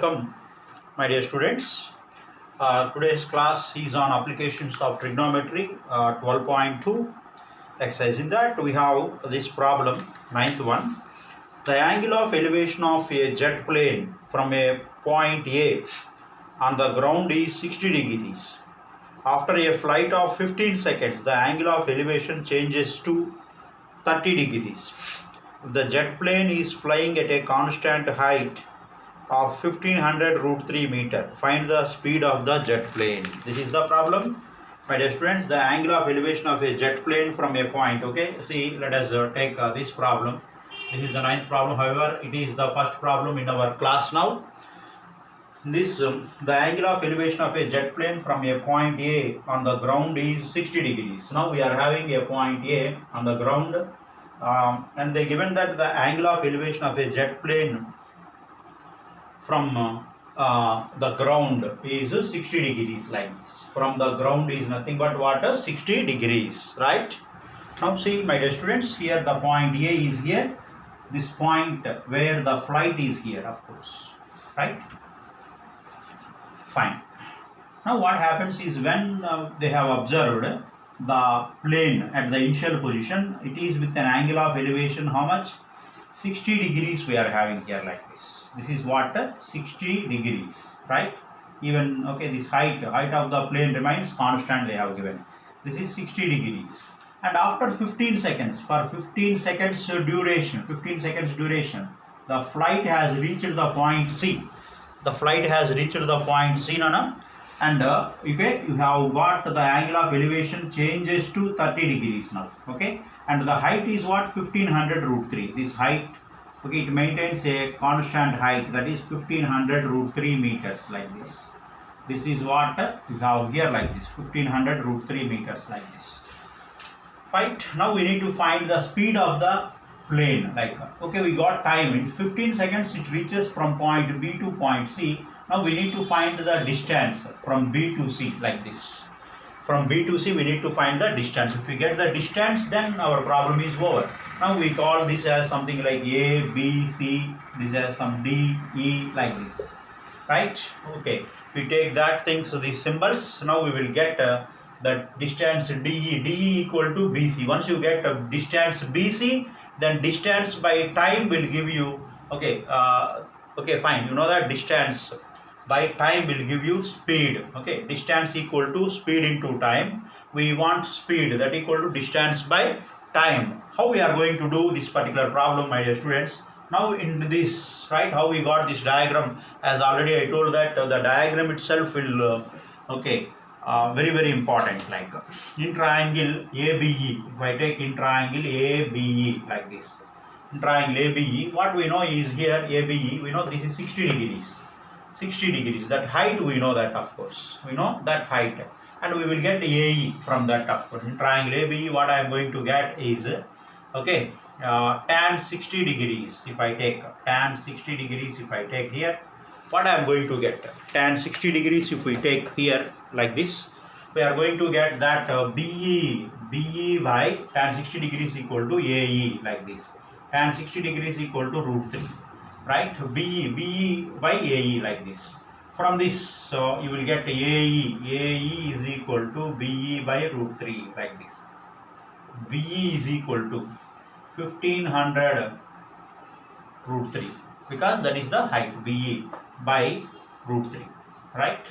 welcome, my dear students. Today's class is on applications of trigonometry 12.2 exercise. In that we have this problem, ninth one. The angle of elevation of a jet plane from a point A on the ground is 60 degrees. After a flight of 15 seconds, the angle of elevation changes to 30 degrees. The jet plane is flying at a constant height of 1500 root 3 meter. Find the speed of the jet plane. This is the problem, my dear students. The angle of elevation of a jet plane from a point. Okay, see, let us take this problem. This is the ninth problem. However, it is the first problem in our class now. This the angle of elevation of a jet plane from a point A on the ground is 60 degrees. Now we are having a point A on the ground, and they given that the angle of elevation of a jet plane from the ground is 60 degrees like this. From the ground is nothing but what? 60 degrees, right? Now see, my dear students, here the point A is here. This point where the flight is here, of course, right? Fine. Now what happens is when they have observed the plane at the initial position, it is with an angle of elevation how much? 60 degrees we are having here like this. This is what? 60 degrees, right? Even, okay, this height of the plane remains constant, they have given. This is 60 degrees. And after 15 seconds, for 15 seconds duration, the flight has reached the point C. The flight has reached the point C, Nana, and okay, you have got the angle of elevation changes to 30 degrees now, okay, and the height is what? 1500 root 3. This height, okay, it maintains a constant height, that is 1500 root 3 meters like this. This is what you have here like this, 1500 root 3 meters like this. Right, now we need to find the speed of the plane. Like, okay, we got time. In 15 seconds it reaches from point B to point C. Now we need to find the distance from B to C like this. From B to C we need to find the distance. If we get the distance, then our problem is over. Now we call this as something like A, B, C. This as some D, E like this, right? Okay, we take that thing, so these symbols. Now we will get the distance DE equal to BC. Once you get a distance BC, then distance by time will give you, okay, okay, fine, you know that distance by time will give you speed. Okay, distance equal to speed into time. We want speed, that equal to distance by time. How we are going to do this particular problem, my dear students? Now in this, right, how we got this diagram, as already I told that the diagram itself will okay, very important. Like in triangle ABE, if I take in triangle ABE like this, in triangle ABE, what we know is here ABE, we know this is 60 degrees. 60 degrees, that height we know that, of course, we know that height, and we will get AE from that, of course. In triangle ABE, what I am going to get is, okay, tan 60 degrees. If I take tan 60 degrees, if I take here, what I am going to get? Tan 60 degrees, if we take here like this, we are going to get that BE by tan 60 degrees equal to AE like this. Tan 60 degrees equal to root 3, right? BE by AE like this. From this, so you will get AE is equal to BE by root 3 like this. BE is equal to 1500 root 3, because that is the height, BE by root 3, right?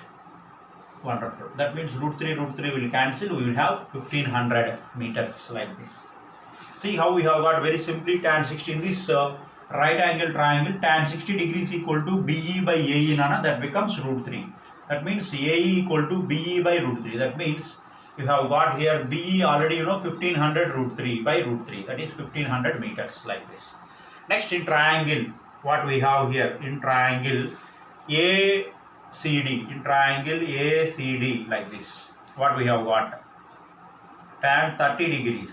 Wonderful. That means root 3 will cancel. We will have 1500 meters like this. See how we have got very simply tan 60 in this right angle triangle. Tan 60 degrees equal to BE by AE, Nana, that becomes root 3. That means AE equal to BE by root 3. That means you have got here BE already, you know, 1500 root 3 by root 3. That is 1500 meters like this. Next, in triangle, what we have here in triangle ACD, in triangle ACD like this, what we have got? Tan 30 degrees.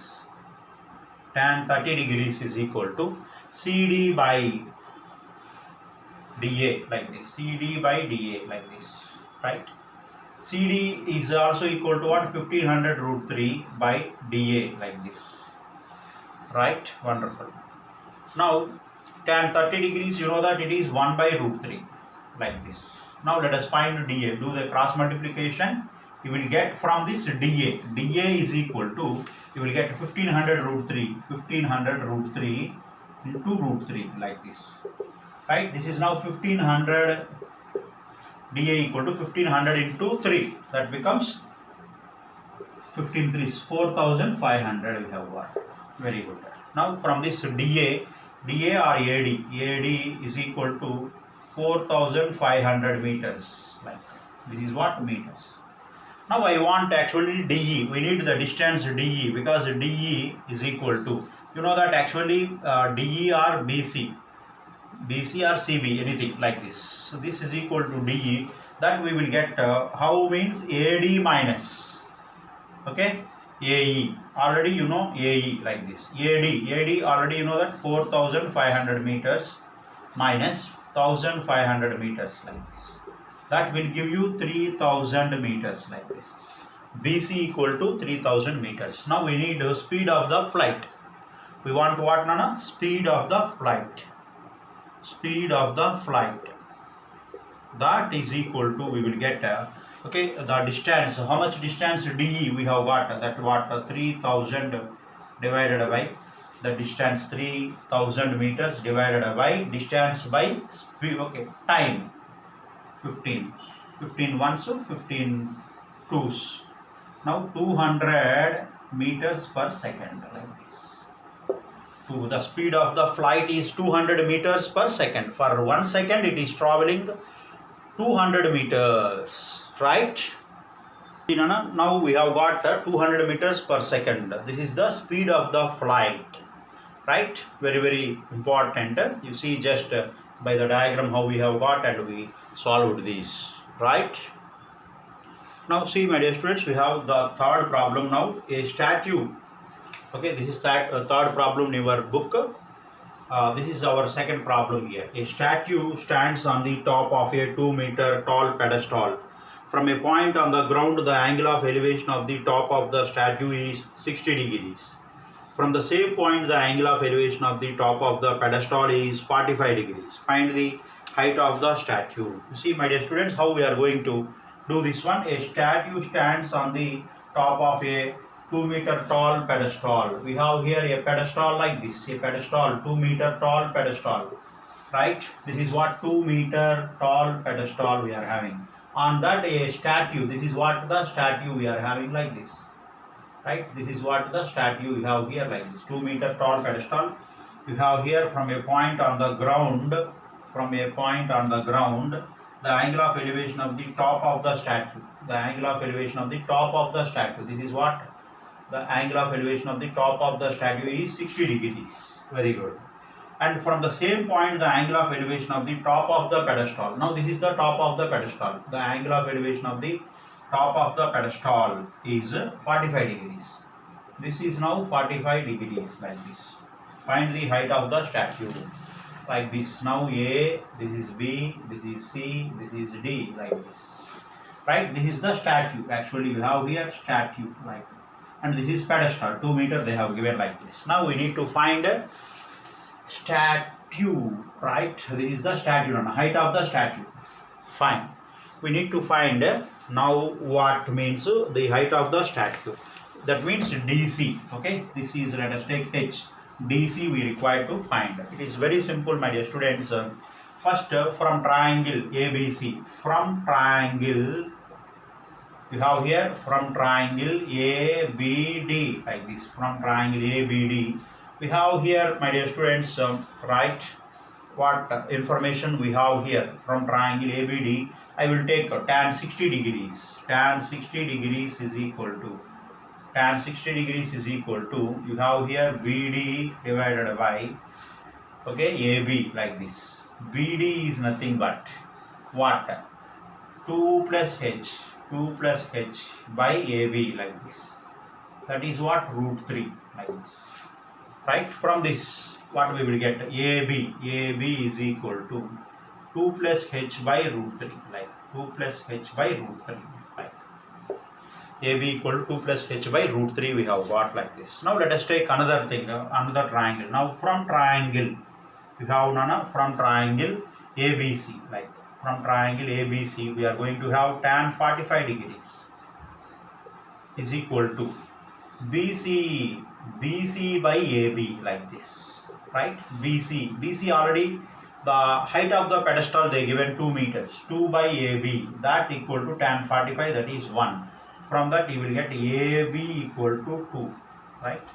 Tan 30 degrees is equal to CD by DA like this. CD by DA like this, right? CD is also equal to what? 1500 root 3 by DA like this, right? Wonderful. Now tan 30 degrees, you know that it is 1 by root 3. like this. Now let us find dA. Do the cross multiplication. You will get from this dA. dA is equal to, you will get 1500 root 3. 1500 root 3 into root 3 like this. Right? This is now 1500 dA equal to 1500 into 3. That becomes 15 3 is 4500 we have got. Very good. Now from this dA or AD is equal to 4500 meters. Like this is what meters. Now I want actually DE. We need the distance DE because DE is equal to, you know that actually DE or BC or CB, anything like this. So this is equal to DE. That we will get how means AD minus, okay, AE. Already you know AE like this. AD already you know that 4500 meters minus 1500 meters like this. That will give you 3000 meters like this. BC equal to 3000 meters. Now we need the speed of the flight. We want what, Nana? Speed of the flight. Speed of the flight. That is equal to, we will get okay, the distance. How much distance DE we have got? That what 3000 divided by the distance, 3000 meters divided by distance by speed. Okay, time 15 ones, so 15 twos. Now 200 meters per second like this. The speed of the flight is 200 meters per second. For 1 second it is traveling 200 meters, right? Now we have got 200 meters per second. This is the speed of the flight, right? Very, very important. You see just by the diagram how we have got and we solved this, right? Now see, my dear students, we have the third problem now. A statue. Okay, this is that third problem in your book. This is our second problem here. A statue stands on the top of a 2-meter tall pedestal. From a point on the ground, the angle of elevation of the top of the statue is 60 degrees. From the same point, the angle of elevation of the top of the pedestal is 45 degrees. Find the height of the statue. You see, my dear students, how we are going to do this one. A statue stands on the top of a 2-meter tall pedestal. We have here a pedestal like this, a pedestal, 2-meter tall pedestal, right? This is what 2-meter tall pedestal we are having. On that a statue, this is what the statue we are having like this, right? This is what the statue we have here like this, 2-meter tall pedestal. You have here from a point on the ground, the angle of elevation of the top of the statue, the angle of elevation of the top of the statue. This is what the angle of elevation of the top of the statue is 60 degrees. Very good. And from the same point, the angle of elevation of the top of the pedestal. Now this is the top of the pedestal. The angle of elevation of the top of the pedestal is 45 degrees. This is now 45 degrees like this. Find the height of the statue like this. Now A, this is B, this is C, this is D like this. Right? This is the statue. Actually we have here statue like, and this is pedestal, 2 meter they have given like this. Now we need to find a statue, right? This is the statue, height of the statue. Fine. We need to find now what means the height of the statue. That means DC. Okay, this is, let us take H. DC we require to find. It is very simple, my dear students. First, from triangle ABC, from triangle, you have here from triangle ABD like this. From triangle ABD, we have here, my dear students, right, what information we have here from triangle ABD. I will take tan 60 degrees. Tan 60 degrees is equal to, tan 60 degrees is equal to, you have here BD divided by, okay, AB like this. BD is nothing but what? 2 plus H. 2 plus H by AB like this. That is what? Root 3 like this. Right? From this, what we will get? AB. AB is equal to 2 plus H by root 3. Like 2 plus H by root 3. Like AB equal to 2 plus H by root 3 we have got like this. Now let us take another thing, another triangle. Now from triangle, you have Nana, from triangle ABC like from triangle ABC, we are going to have tan 45 degrees is equal to BC by AB, like this, right? BC already, the height of the pedestal they given 2 meters, 2 by AB, that equal to tan 45, that is 1. From that you will get AB equal to 2, right?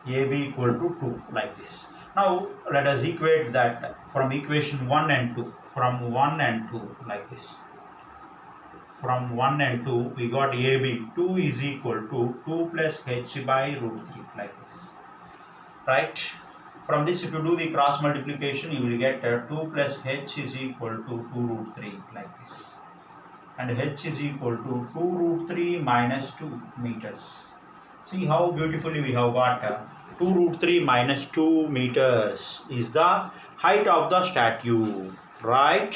AB equal to 2, like this. Now let us equate that from equation 1 and 2, from 1 and 2, like this. From 1 and 2 we got AB 2 is equal to 2 plus h by root 3, like this, right? From this, if you do the cross multiplication, you will get 2 plus h is equal to 2 root 3, like this, and h is equal to 2 root 3 minus 2 meters. See how beautifully we have got 2 root 3 minus 2 meters is the height of the statue, right?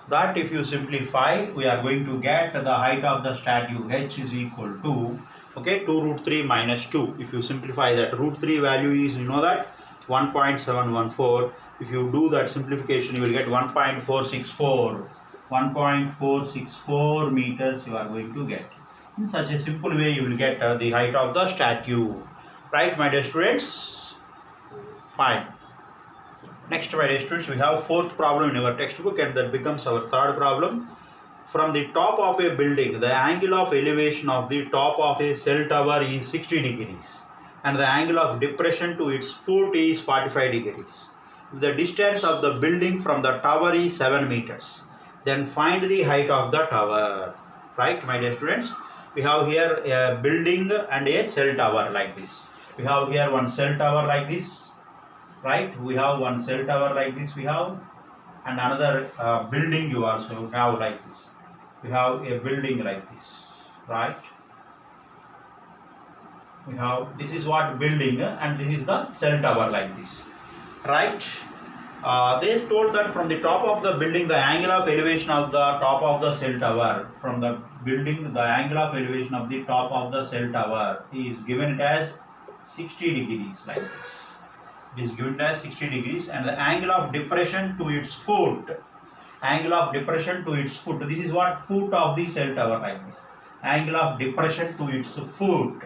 That if you simplify, we are going to get the height of the statue, h is equal to, okay, 2 root 3 minus 2. If you simplify that, root 3 value is, you know that, 1.714. If you do that simplification, you will get 1.464. 1.464 meters you are going to get. In such a simple way, you will get the height of the statue. Right, my dear students? Fine. Next, my dear students, we have fourth problem in our textbook, and that becomes our third problem. From the top of a building, the angle of elevation of the top of a cell tower is 60 degrees and the angle of depression to its foot is 45 degrees. If the distance of the building from the tower is 7 meters, then find the height of the tower. Right, my dear students? We have here a building and a cell tower, like this. We have here one cell tower like this, right? We have one cell tower like this, we have, and another building you also have like this. We have a building like this, right? We have, this is what building, and this is the cell tower like this, right? They told that from the top of the building, the angle of elevation of the top of the cell tower, from the building, the angle of elevation of the top of the cell tower is given it as 60 degrees, like this. It is given as 60 degrees, and the angle of depression to its foot, angle of depression to its foot, this is what foot of the cell tower, like this. Angle of depression to its foot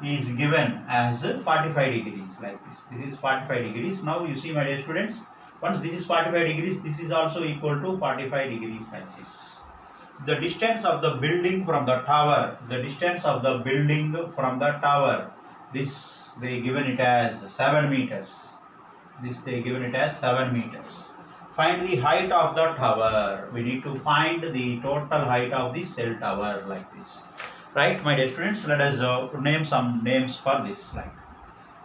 is given as 45 degrees, like this. This is 45 degrees. Now you see, my dear students, once this is 45 degrees, this is also equal to 45 degrees, like this. The distance of the building from the tower, the distance of the building from the tower, this they given it as 7 meters. This they given it as 7 meters. Find the height of the tower. We need to find the total height of the cell tower, like this. Right, my dear students, let us name some names for this, like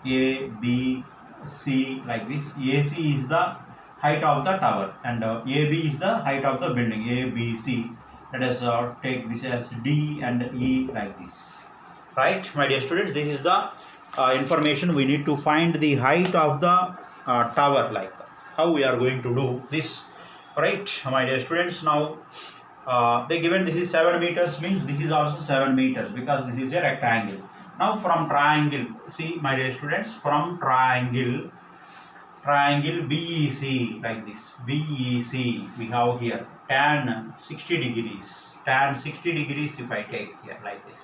A, B, C, like this. AC is the height of the tower, and AB is the height of the building, A, B, C. Let us take this as D and E, like this. Right, my dear students, this is the information we need to find the height of the tower, like how we are going to do this. Right, my dear students, now they given this is 7 meters, means this is also 7 meters because this is a rectangle. Now from triangle, see, my dear students, from triangle BEC, like this, BEC, we have here tan 60 degrees, tan 60 degrees if I take here, like this,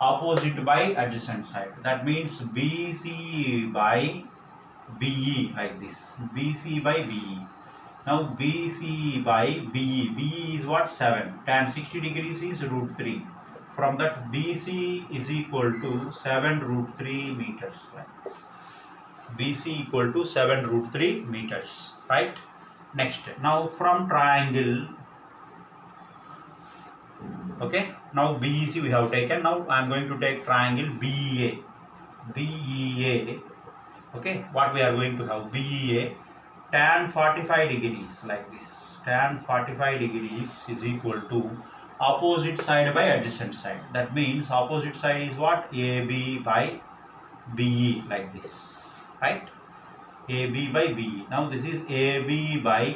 opposite by adjacent side, that means BC by BE, like this, BC by BE. Now BC by BE, BE is what, 7, tan 60 degrees is root 3. From that, BC is equal to 7 root 3 meters, like this. BC equal to 7 root 3 meters, right? Next, now from triangle, okay, now BEC we have taken. Now I am going to take triangle BEA, okay, what we are going to have, BEA, tan 45 degrees, like this, tan 45 degrees is equal to opposite side by adjacent side. That means opposite side is what, AB by BE, like this, right? AB by BE. Now this is AB by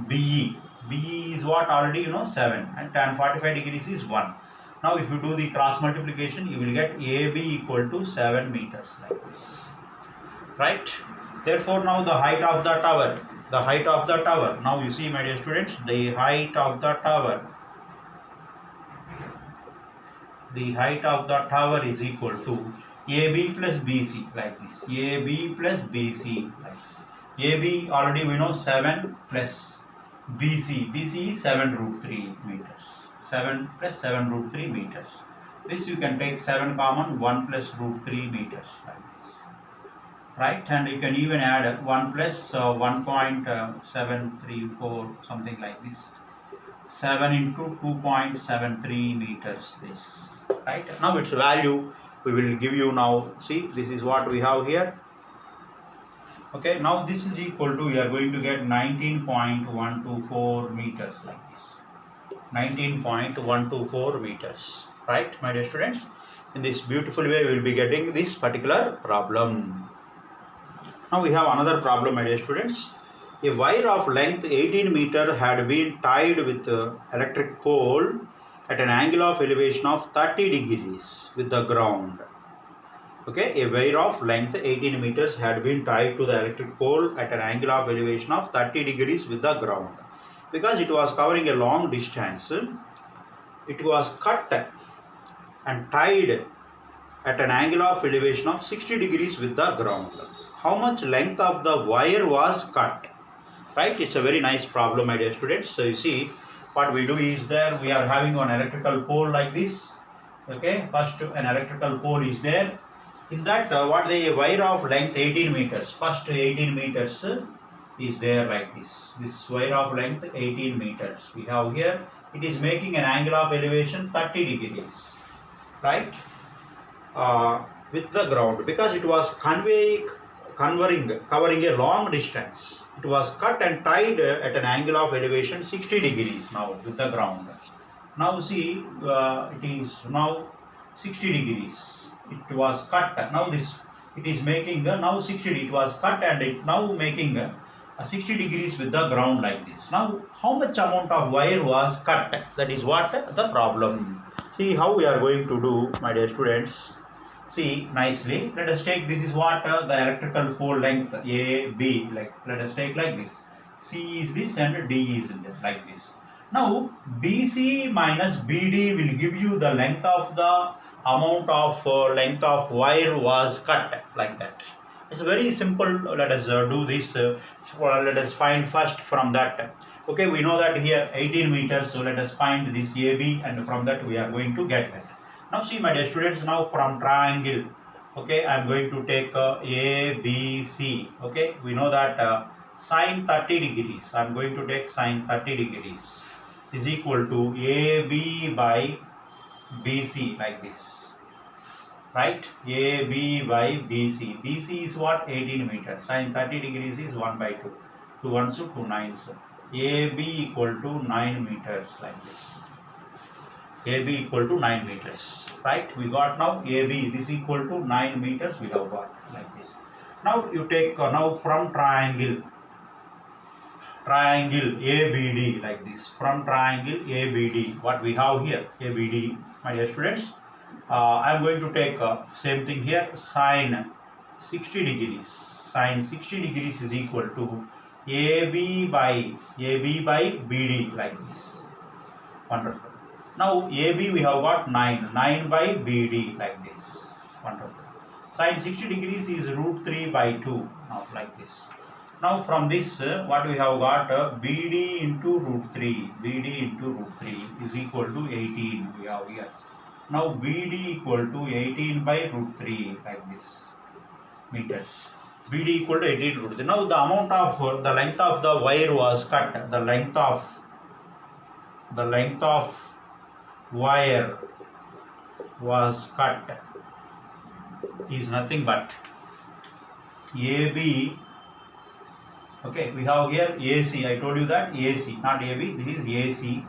BE. BE is what, already you know, 7, and tan 45 degrees is 1. Now if you do the cross multiplication, you will get AB equal to 7 meters, like this, right? Therefore now the height of the tower, the height of the tower. Now you see, my dear students, the height of the tower. The height of the tower is equal to AB plus BC, like this. AB plus BC. Like AB already we know 7 plus BC. BC is 7 root 3 meters. 7 plus 7 root 3 meters. This you can take 7 common, 1 plus root 3 meters, like this. Right, and you can even add 1 plus 1.734, something like this. 7 into 2.73 meters, this. Right, now its value we will give you now. See, this is what we have here. Okay, now this is equal to, we are going to get 19.124 meters, like this. 19.124 meters. Right, my dear students, in this beautiful way we will be getting this particular problem. Now we have another problem, my dear students. A wire of length 18 meter had been tied with electric pole at an angle of elevation of 30 degrees with the ground. Okay, a wire of length 18 meters had been tied to the electric pole at an angle of elevation of 30 degrees with the ground. Because it was covering a long distance, it was cut and tied at an angle of elevation of 60 degrees with the ground. How much length of the wire was cut? Right, it's a very nice problem, my dear students. So you see, what we do is there, we are having an electrical pole like this. Okay, first an electrical pole is there. In that, what the wire of length 18 meters, first 18 meters is there like this. This wire of length 18 meters we have here. It is making an angle of elevation 30 degrees, right, with the ground, because it was covering a long distance. It was cut and tied at an angle of elevation 60 degrees now with the ground. Now see, it is now 60 degrees. It was cut. Now this, it is making now 60. It was cut and it now making 60 degrees with the ground like this. Now how much amount of wire was cut? That is what the problem. See how we are going to do, my dear students. See nicely, let us take, this is what the electrical pole length A, B, like let us take like this. C is this and D is like this. Now BC minus BD will give you the length of the amount of length of wire was cut, like that. It's very simple. Let us do this. Let us find first from that. Okay, we know that here 18 meters, so let us find this AB, and from that we are going to get that. Now see, my dear students, now from triangle, okay, I am going to take ABC. Okay, we know that sine 30 degrees, I am going to take sine 30 degrees is equal to AB by BC, like this. Right, AB by BC. BC is what? 18 meters. Sine 30 degrees is 1 by 2. 2 ones to 2 nines. AB equal to 9 meters, like this. AB equal to 9 meters. Right, we got now AB, this equal to 9 meters we have got, like this. Now you take now from triangle ABD, like this. From triangle ABD, what we have here, ABD, my dear students, I am going to take same thing here, sine 60 degrees. Sine 60 degrees is equal to AB by BD, like this. Wonderful. Now AB we have got 9 by BD, like this. Wonderful. Sine 60 degrees is root 3 by 2, now like this. Now from this what we have got, BD into root 3 is equal to 18 we have here. Now BD equal to 18 by root 3, like this, meters. BD equal to 18 root 3. Now the amount of the length of the wire was cut. The length of wire was cut is nothing but AB. Okay, we have here AC. I told you that AC, not AB. This is AC.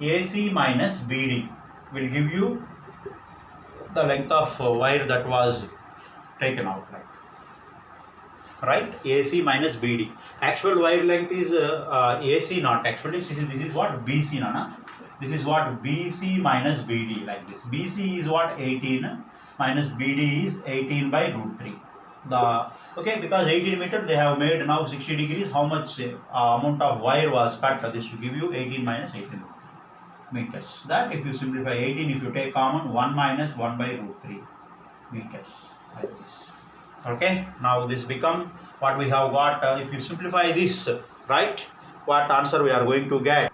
AC minus BD will give you the length of wire that was taken out, right? AC minus BD. Actual wire length is AC, not actually. This is what BC, Nana. This is what BC minus BD, like this. BC is what 18 minus BD is 18 by root 3. the okay, because 18 meter they have made now 60 degrees. How much amount of wire was cut? This will give you 18 minus 18 meters. That if you simplify 18, if you take common, 1 minus 1 by root 3 meters like this. Okay, now this become what we have got. If you simplify this, right, what answer we are going to get?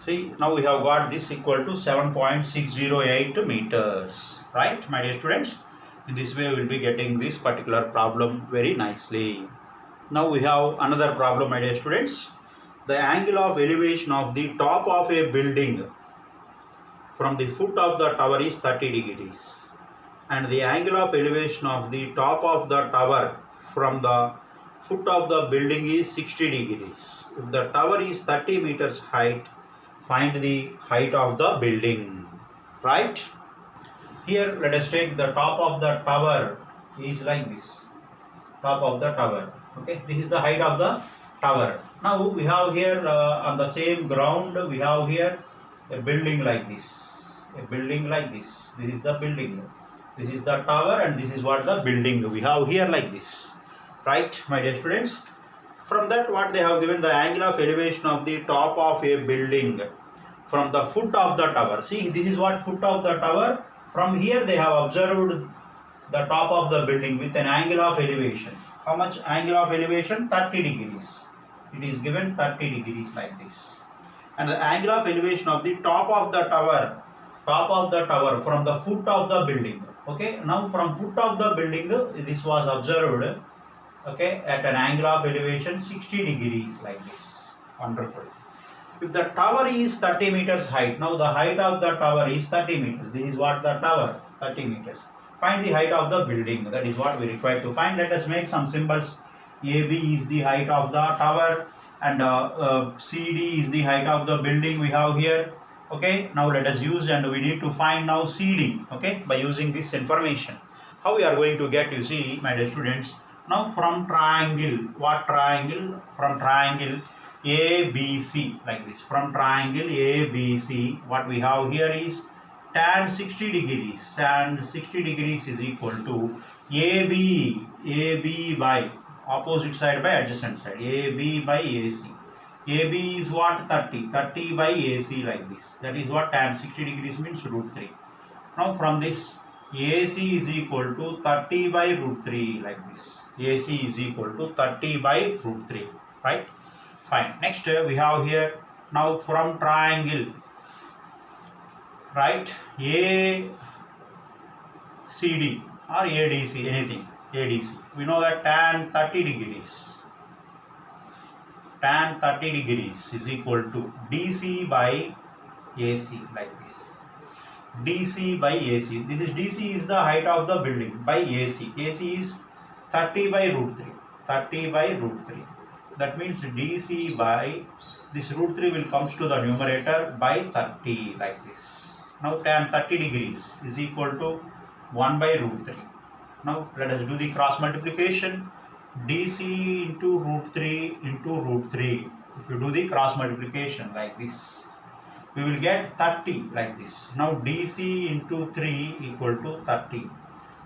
See, now we have got this equal to 7.608 meters, right, my dear students? In this way, we will be getting this particular problem very nicely. Now we have another problem, my dear students. The angle of elevation of the top of a building from the foot of the tower is 30 degrees. And the angle of elevation of the top of the tower from the foot of the building is 60 degrees. If the tower is 30 meters height, find the height of the building, right? Here let us take the top of the tower is like this, top of the tower. Okay, this is the height of the tower. Now we have here on the same ground, we have here a building like this, a building like this. This is the building. This is the tower and this is what the building we have here like this, right, my dear students? From that, what they have given, the angle of elevation of the top of a building from the foot of the tower. See, this is what foot of the tower. From here they have observed the top of the building with an angle of elevation. How much angle of elevation? 30 degrees. It is given 30 degrees like this. And the angle of elevation of the top of the tower from the foot of the building. Okay, now from foot of the building, this was observed, okay, at an angle of elevation 60 degrees like this. Wonderful. If the tower is 30 meters height, now the height of the tower is 30 meters. This is what the tower, 30 meters. Find the height of the building. That is what we require to find. Let us make some symbols. AB is the height of the tower and CD is the height of the building we have here. Okay, now let us use, and we need to find now CD, okay, by using this information. How we are going to get, you see, my dear students, now from triangle, what triangle? From triangle ABC, like this. From triangle ABC, what we have here is tan 60 degrees. Tan 60 degrees is equal to AB by opposite side by adjacent side, AB by AC. AB is what? 30 by AC like this. That is what tan 60 degrees means, root 3. Now from this, AC is equal to 30 by root 3 like this. AC is equal to 30 by root 3, right? Fine. Next we have here, now from triangle, right, ACD or ADC, anything, ADC. We know that tan 30 degrees. Tan 30 degrees is equal to DC by AC like this. DC by AC. This is DC is the height of the building by AC. AC is 30 by root 3. 30 by root 3. That means DC by this root 3 will comes to the numerator by 30 like this. Now tan 30 degrees is equal to 1 by root 3. Now let us do the cross multiplication. DC into root 3 into root 3. If you do the cross multiplication like this, we will get 30 like this. Now DC into 3 equal to 30.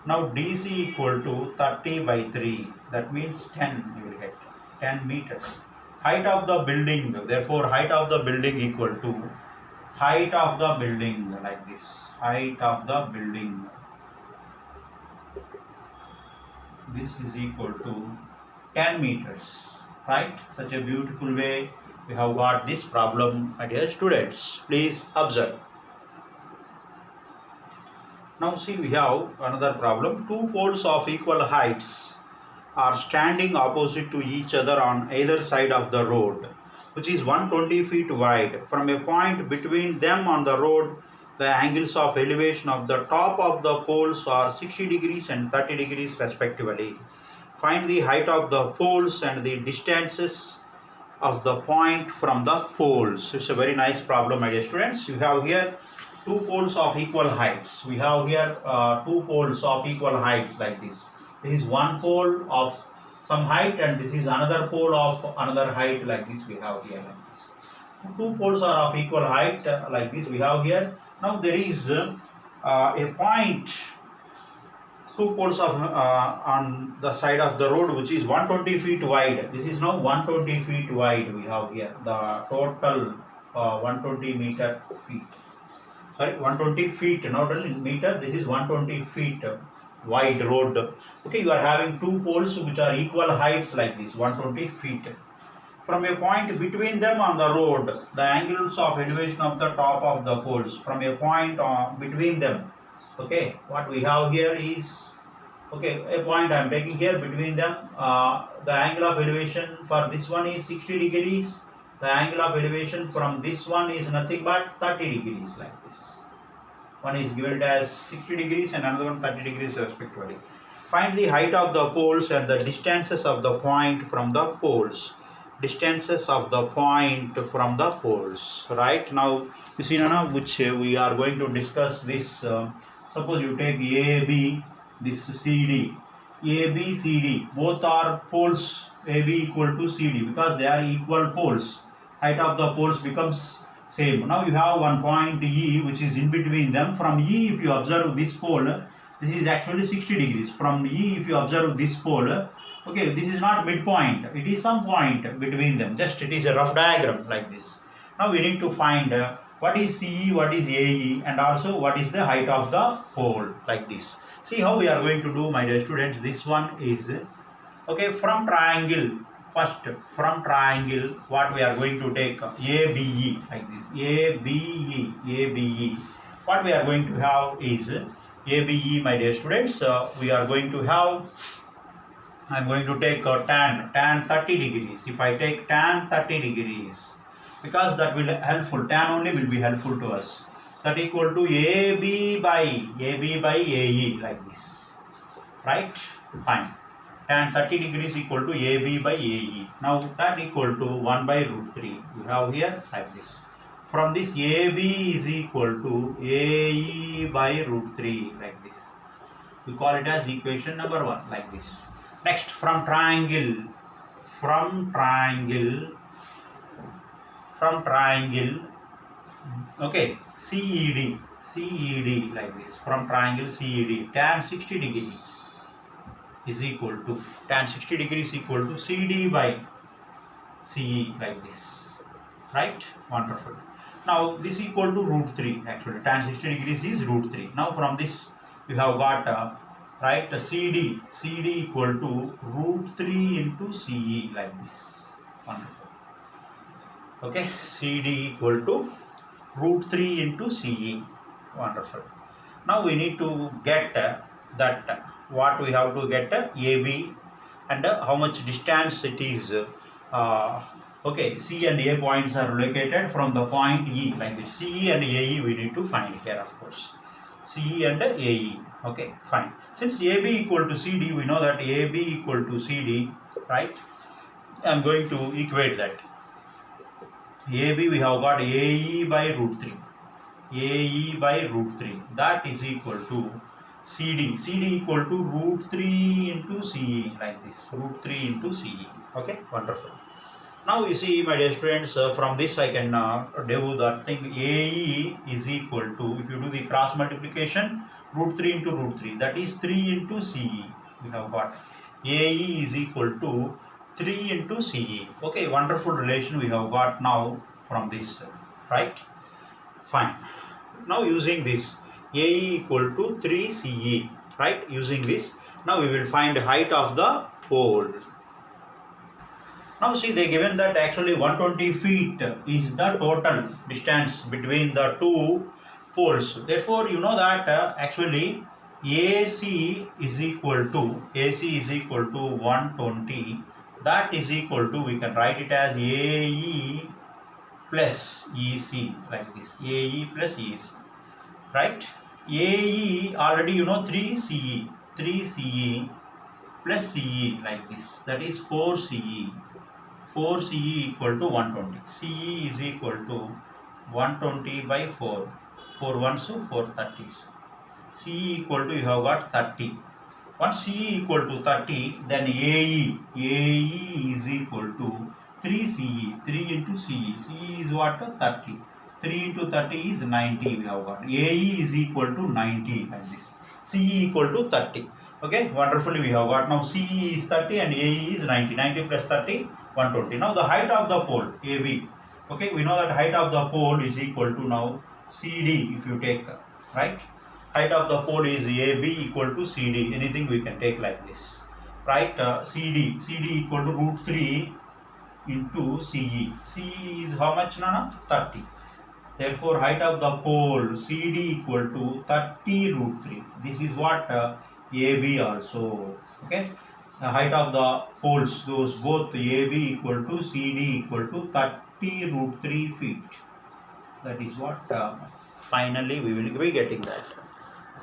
Now DC equal to 30 by 3. That means 10 you will get. 10 meters. Height of the building, therefore height of the building equal to height of the building like this. Height of the building. This is equal to 10 meters, right? Such a beautiful way we have got this problem, my dear students. Please observe. Now see, we have another problem. Two poles of equal heights are standing opposite to each other on either side of the road, which is 120 feet wide. From a point between them on the road, the angles of elevation of the top of the poles are 60 degrees and 30 degrees respectively. Find the height of the poles and the distances of the point from the poles. It's a very nice problem, my dear students. You have here two poles of equal heights. We have here two poles of equal heights like this. This is one pole of some height and this is another pole of another height like this we have here like this. Two poles are of equal height like this we have here. Now there is a point two poles of on the side of the road, which is 120 feet wide. This is now 120 feet wide. We have here the total 120 meter feet. Sorry, 120 feet, not in meter. This is 120 feet wide road. Okay, you are having two poles which are equal heights like this, 120 feet. From a point between them on the road, the angles of elevation of the top of the poles, from a point between them. Okay, what we have here is, okay, a point I am taking here between them. The angle of elevation for this one is 60 degrees. The angle of elevation from this one is nothing but 30 degrees like this. One is given as 60 degrees and another one 30 degrees respectively. Find the height of the poles and the distances of the point from the poles. Distances of the point from the poles. Right, now you see now which we are going to discuss this. Suppose you take AB, this CD, AB, CD, both are poles, AB equal to CD, because they are equal poles. Height of the poles becomes same. Now you have one point E which is in between them. From E, if you observe this pole, this is actually 60 degrees. From E, if you observe this pole, okay, this is not midpoint, it is some point between them, just it is a rough diagram like this. Now we need to find what is CE, what is AE, and also what is the height of the pole like this. See how we are going to do, my dear students. This one is, okay, from triangle. First, from triangle, what we are going to take ABE like this, ABE, ABE. What we are going to have is ABE, my dear students. We are going to have, I am going to take tan 30 degrees. If I take tan 30 degrees, because that will helpful, tan only will be helpful to us. That equal to AB by AE like this, right? Fine. Tan 30 degrees equal to AB by AE. Now that equal to 1 by root 3. You have here like this. From this, AB is equal to AE by root 3 like this. We call it as equation number 1 like this. Next, from triangle, okay, CED like this. From triangle CED, tan 60 degrees is equal to, tan 60 degrees equal to CD by CE like this, right? Wonderful. Now this equal to root 3, actually tan 60 degrees is root 3. Now from this you have got right, CD equal to root 3 into CE like this. Wonderful. Okay, CD equal to root 3 into CE. Wonderful. Now we need to get that what we have to get AB and how much distance it is. Okay, C and A points are located from the point E like this. CE and AE we need to find here, of course. CE and AE. Okay, fine. Since AB equal to CD, we know that AB equal to CD, right? I am going to equate that. AB we have got AE by root 3. AE by root 3. That is equal to CD. CD equal to root 3 into CE like this. Root 3 into CE. Okay, wonderful. Now you see, my dear students, from this I can do that thing. AE is equal to, if you do the cross multiplication, root 3 into root 3, that is 3 into CE. We have got AE is equal to 3 into CE. Okay, wonderful relation we have got now from this, right? Fine. Now using this, AE equal to 3 CE, right? Using this, now we will find height of the pole. Now see, they given that actually 120 feet is the total distance between the two poles. Therefore, you know that actually AC is equal to 120. That is equal to, we can write it as AE plus EC like this. AE plus EC, right? AE already you know 3 CE plus CE like this. That is 4 CE. 4 CE equal to 120. CE is equal to 120 by 4. 4 ones to 4 30s. CE equal to, you have got 30. Once CE equal to 30, then AE is equal to 3 CE. 3 into CE. CE is what? 30. 3 into 30 is 90 we have got. AE is equal to 90 like this. CE equal to 30. Okay, wonderfully we have got now CE is 30 and AE is 90. 90 plus 30, 120. Now the height of the pole AB. Okay, we know that height of the pole is equal to now CD if you take, right? Height of the pole is AB equal to CD. Anything we can take like this, right? CD equal to root 3 into CE. CE is how much, Nana? 30. Therefore, height of the pole CD equal to 30 root 3. This is what AB also. Okay. The height of the poles, those both AB equal to CD equal to 30 root 3 feet. That is what finally we will be getting that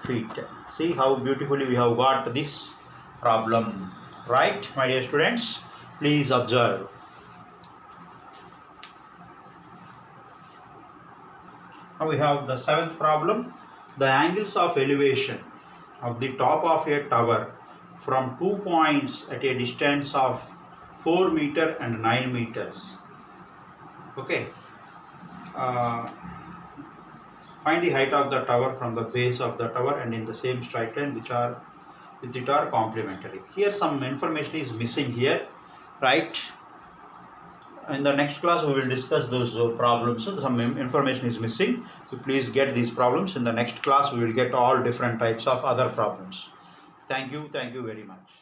feet. See how beautifully we have got this problem. Right, my dear students? Please observe. Now we have the seventh problem. The angles of elevation of the top of a tower from 2 points at a distance of 4 meter and 9 meters. Okay. Find the height of the tower from the base of the tower and in the same straight line which are with it are complementary. Here some information is missing here, right? In the next class we will discuss those problems. So some information is missing, so please get these problems. In the next class we will get all different types of other problems. Thank you very much.